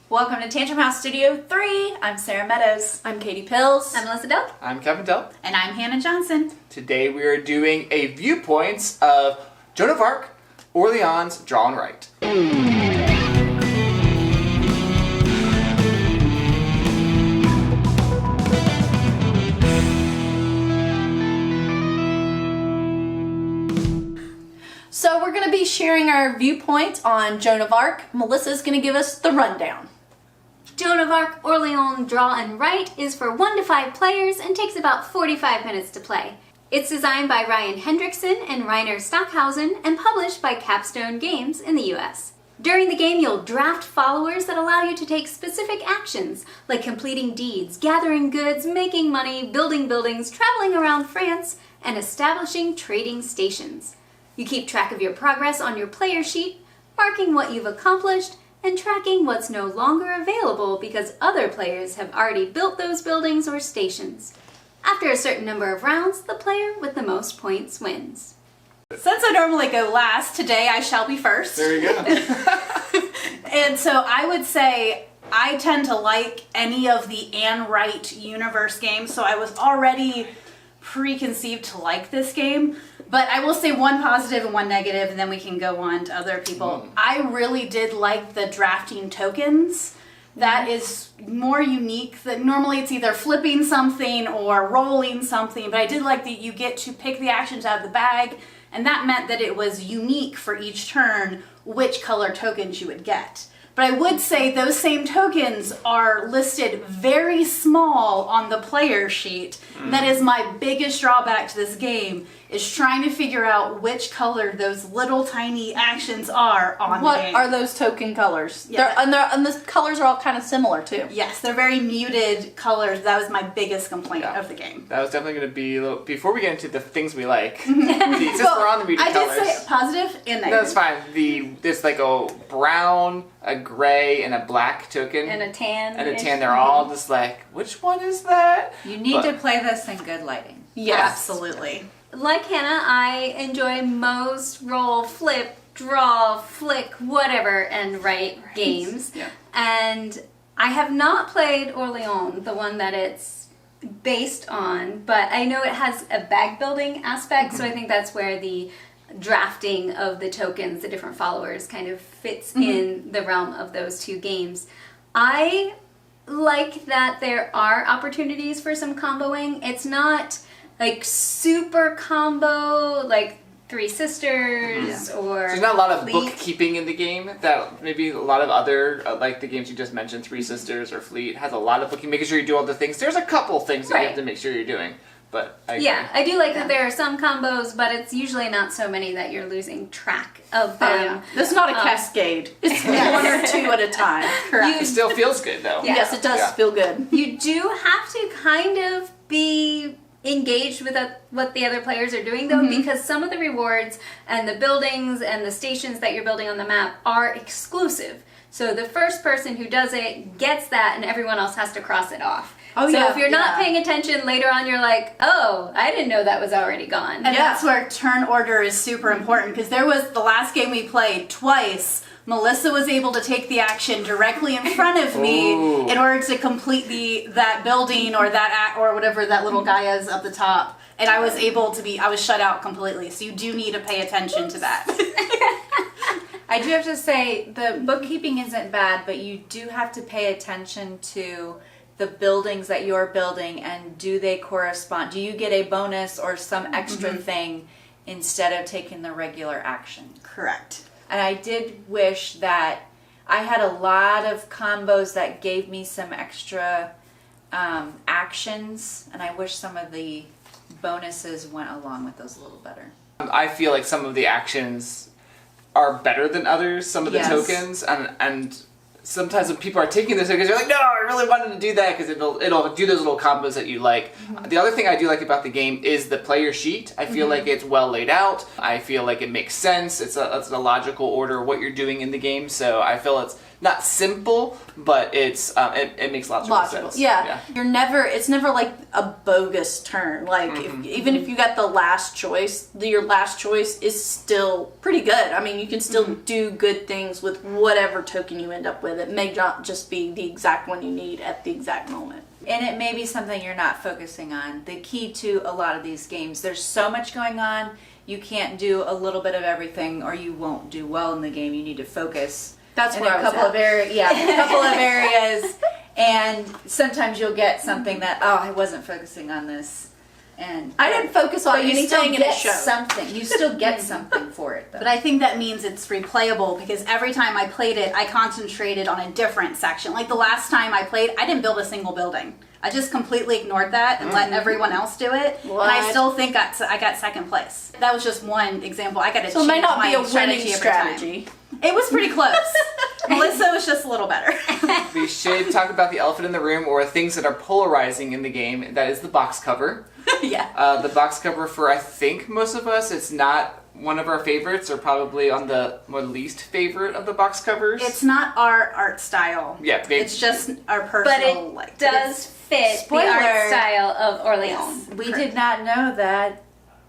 Welcome to Tantrum House Studio 3. I'm Sarah Meadows. I'm Katie Pills. I'm Melissa Delp. I'm Kevin Delp. And I'm Hannah Johnson. Today we are doing a Viewpoints of Joan of Arc, Orléans Draw Write. So we're going to be sharing our viewpoints on Joan of Arc. Melissa's going to give us the rundown. Joan of Arc Orléans Draw Write is for 1 to 5 players and takes about 45 minutes to play. It's designed by Ryan Hendrickson and Rainer Stockhausen and published by Capstone Games in the US. During the game, you'll draft followers that allow you to take specific actions, like completing deeds, gathering goods, making money, building buildings, traveling around France, and establishing trading stations. You keep track of your progress on your player sheet, marking what you've accomplished, and tracking what's no longer available because other players have already built those buildings or stations. After a certain number of rounds, the player with the most points wins. Since I normally go last, today I shall be first. There you go. And so I would say I tend to like any of the Anne Wright universe games, so I was already preconceived to like this game. But I will say one positive and one negative, and then we can go on to other people. I really did like the drafting tokens. That is more unique. That normally it's either flipping something or rolling something, but I did like that you get to pick the actions out of the bag, and that meant that it was unique for each turn which color tokens you would get. But I would say those same tokens are listed very small on the player sheet. That is my biggest drawback to this game, is trying to figure out which color those little tiny actions are on the game. What are those token colors? Yeah. And the colors are all kind of similar too. Yes, they're very muted colors. That was my biggest complaint of the game. That was definitely going to be a little, before we get into the things we like, since we're on the muted I colors. did say positive and negative. That's fine. There's like a brown, a gray, and a black token. And a tan. And a tan. They're all just like, which one is that? You need to play this in good lighting. Yes, absolutely. Like Hannah, I enjoy most roll, flip, draw, flick, whatever, and write games. Yeah. And I have not played Orléans, the one that it's based on, but I know it has a bag building aspect, so I think that's where the drafting of the tokens, the different followers, kind of fits in the realm of those two games. I like that there are opportunities for some comboing. It's not like super combo, like Three Sisters or There's not a lot of Fleet. bookkeeping in the game that maybe a lot of other, like the games you just mentioned, Three Sisters or Fleet, has a lot of bookkeeping, making sure you do all the things. There's a couple things that you have to make sure you're doing, but I agree. Yeah, I do like that there are some combos, but it's usually not so many that you're losing track of them. This is not a cascade. It's one or two at a time. Correct. It still feels good though. Yeah. Yes, it does feel good. You do have to kind of be engaged with what the other players are doing though, because some of the rewards and the buildings and the stations that you're building on the map are exclusive. So the first person who does it gets that and everyone else has to cross it off. Oh, so yeah, if you're not yeah. paying attention later on, you're like, oh, I didn't know that was already gone. And that's where turn order is super important, because there was the last game we played twice. Melissa was able to take the action directly in front of me in order to complete that building or or whatever that little guy is up the top. And I was able to I was shut out completely. So you do need to pay attention to that. I do have to say, the bookkeeping isn't bad, but you do have to pay attention to the buildings that you're building, and do they correspond? Do you get a bonus or some extra thing instead of taking the regular action? Correct. And I did wish that I had a lot of combos that gave me some extra actions, and I wish some of the bonuses went along with those a little better. I feel like some of the actions are better than others, some of the tokens, and sometimes when people are taking those tokens, you're like, no, I really wanted to do that because it'll do those little combos that you like. The other thing I do like about the game is the player sheet. I feel like it's well laid out. I feel like it makes sense. It's a logical order of what you're doing in the game, so I feel not simple, but it's it makes lots of Logical. sense. Yeah. It's never like a bogus turn. Like even if you got the last choice, your last choice is still pretty good. I mean, you can still do good things with whatever token you end up with. It may not just be the exact one you need at the exact moment. And it may be something you're not focusing on. The key to a lot of these games, there's so much going on, you can't do a little bit of everything or you won't do well in the game. You need to focus. That's in where a I was couple at. of areas. Yeah, a couple of areas. And sometimes you'll get something that, oh, I wasn't focusing on this. And I didn't focus on but you still anything in a get show. something. You still get something for it, though. But I think that means it's replayable because every time I played it, I concentrated on a different section. Like the last time I played, I didn't build a single building. I just completely ignored that and let everyone else do it. What? And I still think I got second place. That was just one example. I got to So it may not be a winning strategy. strategy. It was pretty close. Melissa was just a little better. We should talk about the elephant in the room, or things that are polarizing in the game. That is the box cover. Yeah. The box cover for, I think, most of us, it's not one of our favorites, or probably on the more least favorite of the box covers. It's not our art style. Yeah, It's just our But personal it like. does fit Spoiler. the art style of Orléans. We did not know that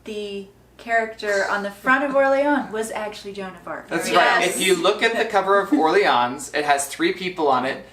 the character on the front of Orléans was actually Joan of Arc. That's Yes. right. If you look at the cover of Orleans, it has 3 people on it.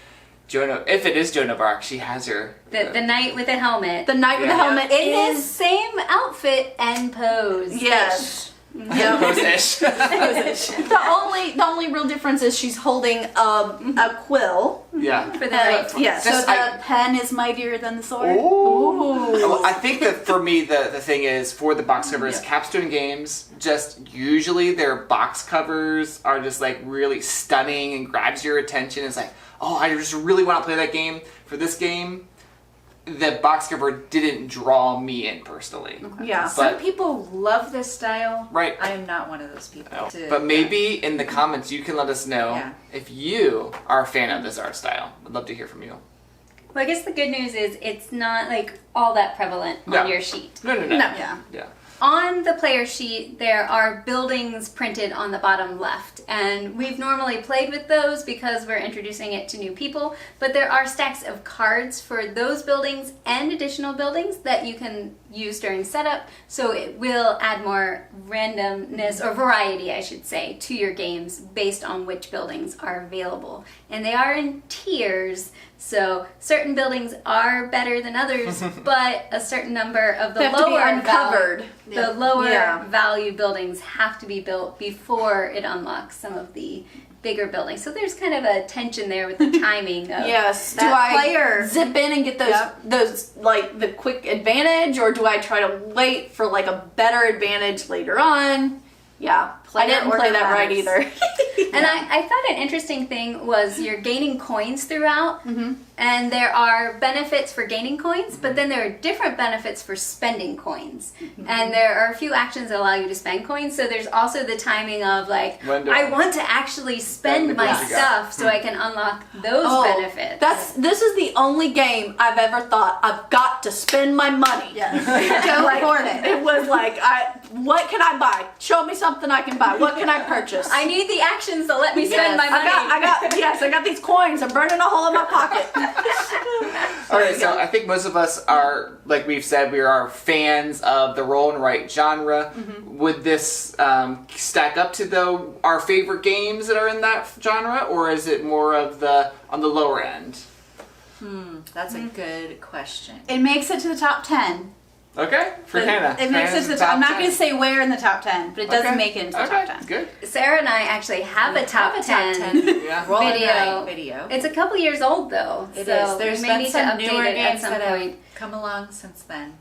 If it is Joan of Arc, she has her. The knight with the helmet. The knight with the Yeah. helmet in his is same outfit and pose. yes. Yep. Pose-ish. The only real difference is she's holding a quill. Yeah. For the knight. Yeah. So Just- the pen is mightier than the sword. Ooh. Well, I think that for me, the thing is, for the box covers, Capstone Games, just usually their box covers are just like really stunning and grabs your attention. It's like, oh, I just really want to play that game. For this game, the box cover didn't draw me in personally. Yeah. Some people love this style. Right. I am not one of those people. But maybe in the comments you can let us know Yeah. if you are a fan of this art style. I'd love to hear from you. Well, I guess the good news is it's not like all that prevalent No. on your sheet. No. Yeah. Yeah. On the player sheet, there are buildings printed on the bottom left, and we've normally played with those because we're introducing it to new people, but there are stacks of cards for those buildings and additional buildings that you can use during setup, so it will add more randomness, or variety, I should say, to your games based on which buildings are available. And they are in tiers, so certain buildings are better than others, but a certain number of the They have to be lower uncovered. the lower Yeah. value buildings have to be built before it unlocks some of the bigger buildings. So there's kind of a tension there with the timing of Yes. That Do I player- zip in and get those like the quick advantage, or do I try to wait for like a better advantage later on? Yeah. I Player didn't play order that right matters. either. And I thought an interesting thing was you're gaining coins throughout, and there are benefits for gaining coins, but then there are different benefits for spending coins. And there are a few actions that allow you to spend coins, so there's also the timing of like, When do- I want to actually spend the my coins you got. stuff so I can unlock those benefits. This is the only game I've ever thought I've got to spend my money. Yes. Don't Like, afford it. It was like, what can I buy? Show me something I can buy. What can I purchase? I need the actions to let me spend my money. I got these coins. I'm burning a hole in my pocket. Alright, so I think most of us are, like we've said, we are fans of the roll and write genre. Would this stack up to our favorite games that are in that genre, or is it more of on the lower end? That's a good question. It makes it to the top 10. Okay, for Hannah. It makes it to the top. I'm not going to say where in the top 10, but it does Okay. make it into the Okay, top 10. good. Sarah and I actually have a top 10. Yeah. Roll and Video. write video. It's a couple years old though, It so is. There's we may been need some to newer update it at games some that point. have come along since then.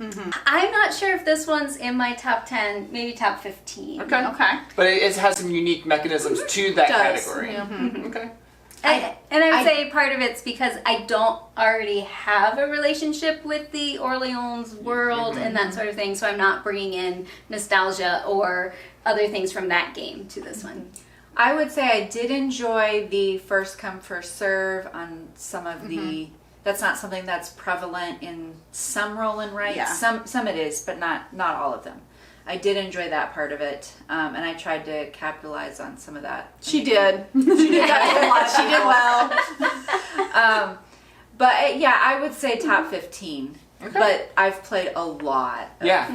I'm not sure if this one's in my top 10, maybe top 15. Okay. Okay. But it has some unique mechanisms to that does, category. yeah. Okay. And I would say part of it's because I don't already have a relationship with the Orleans world and that sort of thing, so I'm not bringing in nostalgia or other things from that game to this one. I would say I did enjoy the first come first serve on some of the. That's not something that's prevalent in some roll and writes. Yeah. Some it is, but not all of them. I did enjoy that part of it, and I tried to capitalize on some of that. She did. She did that a lot. She did well. But yeah, I would say top 15. Okay. But I've played a lot. Yeah.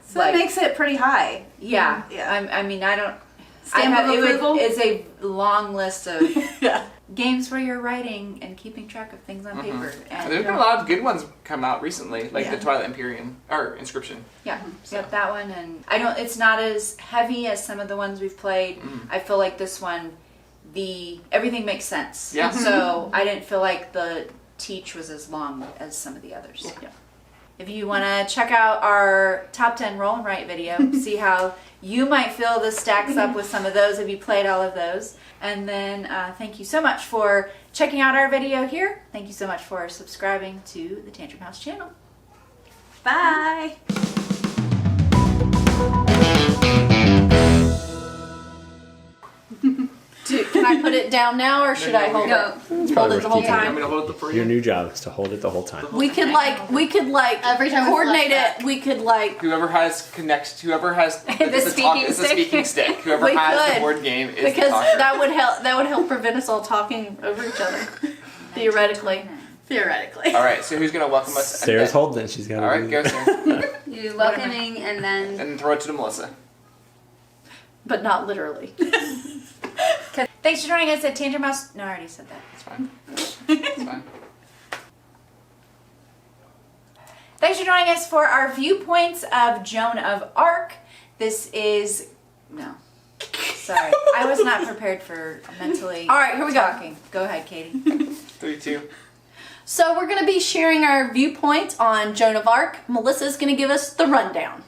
So that makes it pretty high. Yeah. Yeah. I mean, I don't. Stamp of approval? It's a long list of Yeah. games where you're writing and keeping track of things on paper. And There's been a lot of good ones come out recently, like Yeah. the Twilight Imperium or Inscription. Yeah, yep, that one, and I don't. It's not as heavy as some of the ones we've played. I feel like this one, everything makes sense. Yeah. So I didn't feel like the teach was as long as some of the others. Yeah. If you want to check out our top 10 roll and write video, see how you might feel this stacks up with some of those if you played all of those. And then thank you so much for checking out our video here. Thank you so much for subscribing to the Tantrum House channel. Bye. Can I put it down now, or should I hold No. it? Hold probably it the worth whole keeping. I'm time. gonna hold it for Your you. new job is to hold it the whole time. We could Every time we coordinate flash it. We could like Whoever has The speaking is the stick. speaking stick. Whoever We has could, the board game is the because talker. that would help. That would help prevent us all talking over each other. Theoretically. All right, so who's gonna welcome us? Sarah's holding it. She's got All right, go Sarah, You welcoming and then and throw it to Melissa. But not literally. Thanks for joining us at Tantrum House. No, I already said that. It's fine. It's fine. Thanks for joining us for our viewpoints of Joan of Arc. This is no. Sorry, I was not prepared for mentally. All right, here we go. talking. Go ahead, Katie. 3, 2. So we're going to be sharing our viewpoint on Joan of Arc. Melissa's going to give us the rundown.